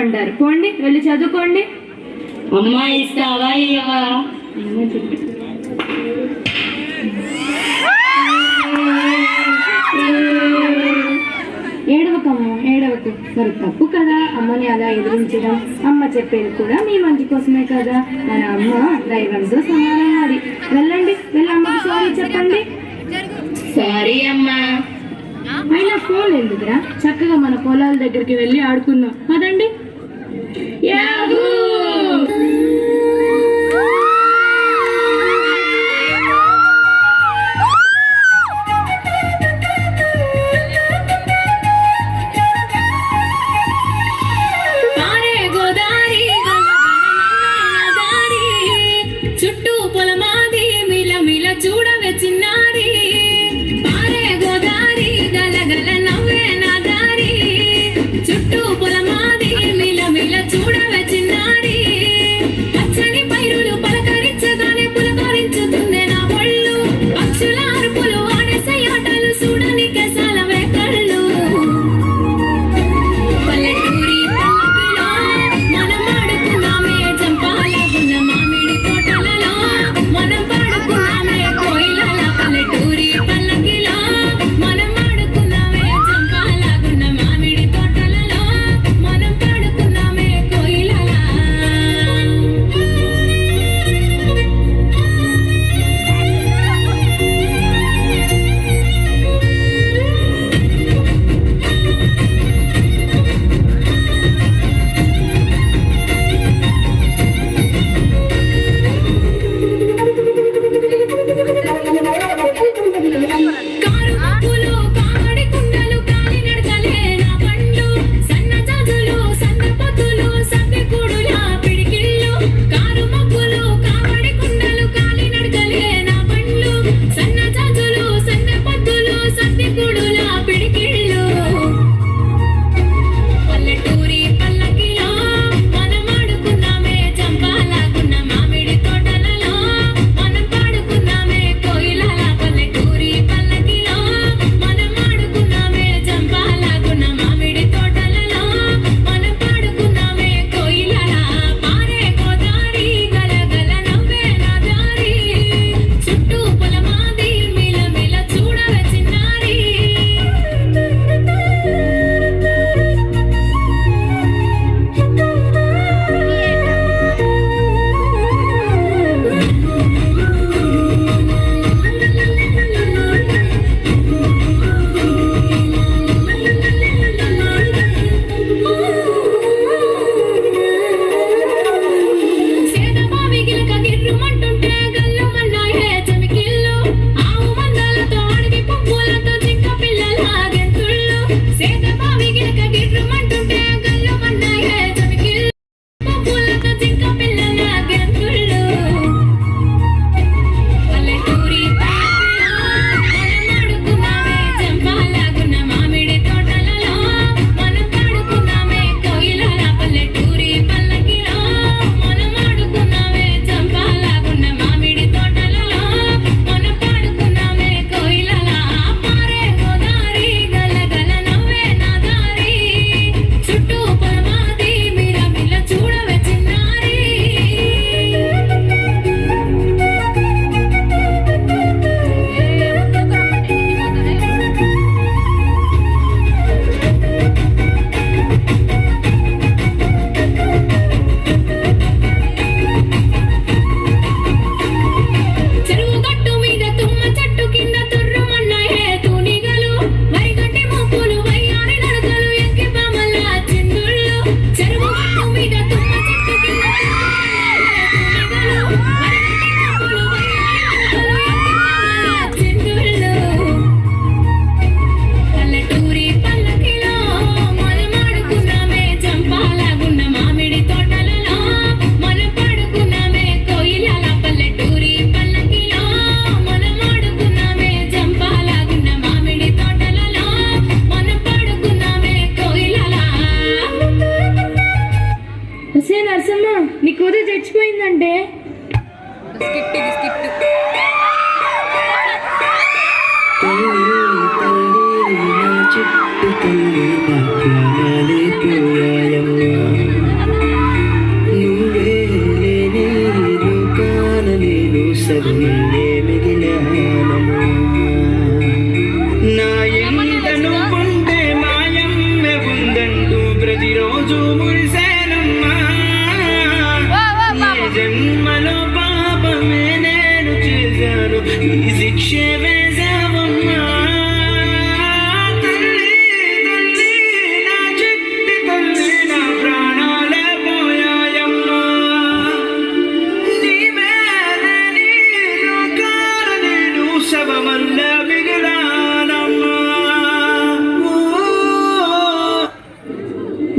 అంటారు. పోండి వెళ్ళి చదువుకోండి. అమ్మా ఇస్తావా ఇవ్వవా? ఏడవకమ్మా ఏడవకు. మరి తప్పు కదా అమ్మని అలా ఎదిరించడం. అమ్మ చెప్పేది కూడా మీ మంచి కోసమే కదా. మన అమ్మ దైవంతో సమానం. మరి వెళ్ళండి, వెళ్ళి అమ్మకి సారీ చెప్పండి. సారీ అమ్మా. అయినా ఫోన్ ఎందుకురా, చక్కగా మన పొలాల దగ్గరికి వెళ్ళి ఆడుకుందాం పదండి. యాహూ! చుట్టూ పొలమాది మిల మిల చూడవే చిన్నారి. పారే గోదారి గలగల నవ్వే నా దారి. చుట్టూ పొలమాది మిల మిల చూడవే చిన్నారి. పచ్చని పైరులు పలకరించగానే పులకరించుతుందే నా ఒళ్ళు. పక్షుల అరుపులు ఆడేసే ఆటలు చూడని కేసాలవే కళ్ళు. పల్లెటూరి పల్లకిలో మనం ఆడుకున్నామే జంపాలగున్న మామిడి తోటలలో. మనం పాడుకున్నామే కోయిలల. పల్లెటూరి పల్లకిలో మనం ఆడుకున్నామే జంపాలగున్న మామిడి తోటలలో. మనం పాడుకున్నామే కోయిలల. కారు మబ్బులు కామడి కుండలు కాలి నడకలే నా బండ్లు. సన్న జాజులు సన్న పొద్దులు సద్దె కూడుల పిడికిళ్ళు. కారు మబ్బులు కామడి కుండలు కాలి నడకలే నా బండ్లు. సన్న జాజులు సన్న పొద్దులు సద్దె కూడుల పిడికిళ్ళు. పల్లెటూరి పల్లకిలో మనం ఆడుకున్నామే జంపాలగున్న మామిడి తోటలలో. మనం పాడుకున్నామే కోయిలల. పల్లెటూరి పల్లకిలో మనం ఆడుకున్నామే జంపాలగున్న మామిడి తోటలలో. మనం పాడుకున్నామే కోయిలల. పారే గోదారి గలగల నవ్వే నా దారి. చుట్టూ పొలమాది మిల మిల చూడవే చిన్నారి. సేదబావి గిలక గిర్రుమంటుంటే గల్లుమన్నాయే చెమికిళ్ళు. ఆవు మందలతో అడవి పువ్వులతో జింక పిల్లల గెంతుళ్ళు. సేదబావి గిలక గిర్రుమంటుంటే గల్లుమన్నాయే చెమికిళ్ళు. పువ్వులతో జింక పిల్లల గెంతుళ్ళు. పల్లెటూరి పల్లకిలో మనం ఆడుకున్నామే జంపాలగున్న మామిడి తోటలలో. మనం పాడుకున్నామే కోయిలల. పల్లెటూరి పల్లకిలో మనం ఆడుకున్నామే జంపాలగున్న మామిడి తోటలలో. మనం పాడుకున్నామే కోయిలల. పారే గోదారి గలగల నవ్వే నా దారి. చుట్టూ పొలమాది మిల మిల చూడవే చిన్నారి. చెరువు గట్టు మీద తుమ్మ చెట్టు కింద తుర్రుమన్నాయే తూనిగలు. వరిగడ్డి మోపులు వయ్యారి నడకలు ఎక్కి బామల చిందుళ్ళు. చెరువు గట్టు మీద తుమ్మ చెట్టు కింద తుర్రుమన్నాయే తూనిగలు. వరిగడ్డి మోపులు వయ్యారి నడకలు ఎక్కి బామల చిందుళ్ళు. పల్లెటూరి పల్లకిలో మనం ఆడుకున్నామే జంపాలగున్న మామిడి తోటలలో. మనం పాడుకున్నామే కోయిలల. పల్లెటూరి పల్లకిలో మనం ఆడుకున్నామే జంపాలగున్న మామిడి తోటలలో. మనం పాడుకున్నామే కోయిలల. ఒసే నరసమ్మ, నీ కూతురు చచ్చిపోయిందంటే. చుట్టూ తల్లి నా ప్రాణాలే పోయాయమ్మా. రోజు మురిసేనమ్మా ఈ జన్మలో పాపమే నేను చేశాను ఈ శిక్షే వేశావమ్మా తల్లి తల్లి నా చిట్టి తల్లి నా ప్రాణాలే పోయాయమ్మా నీవే లేని లోకాల నేను శవమల్లే మిగిలానమ్మా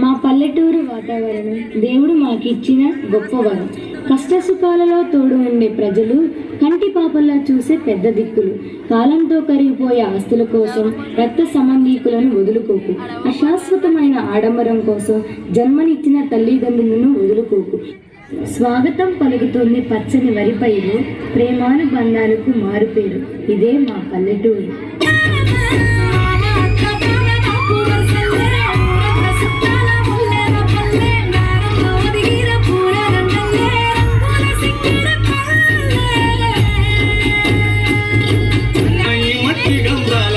మా పల్లెటూరు వాతావరణం దేవుడు మాకిచ్చిన గొప్ప వరం. కష్ట సుఖాలలో తోడు ఉండే ప్రజలు కంటి పాపల్లా చూసే పెద్ద దిక్కులు. కాలంతో కరిగిపోయే ఆస్తుల కోసం రక్త సంబంధీకులను వదులుకోకు. అశాశ్వతమైన ఆడంబరం కోసం జన్మనిచ్చిన తల్లిదండ్రులను వదులుకోకు. స్వాగతం పలుకుతోంది పచ్చని వరి పైరు, ప్రేమానుబంధాలకు మారుపేరు. ఇదే మా పల్లెటూరు. ఈ మట్టి గంధాల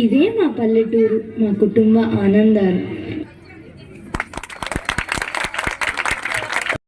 ఇదే మా పల్లెటూరు, మా కుటుంబ ఆనందాలు.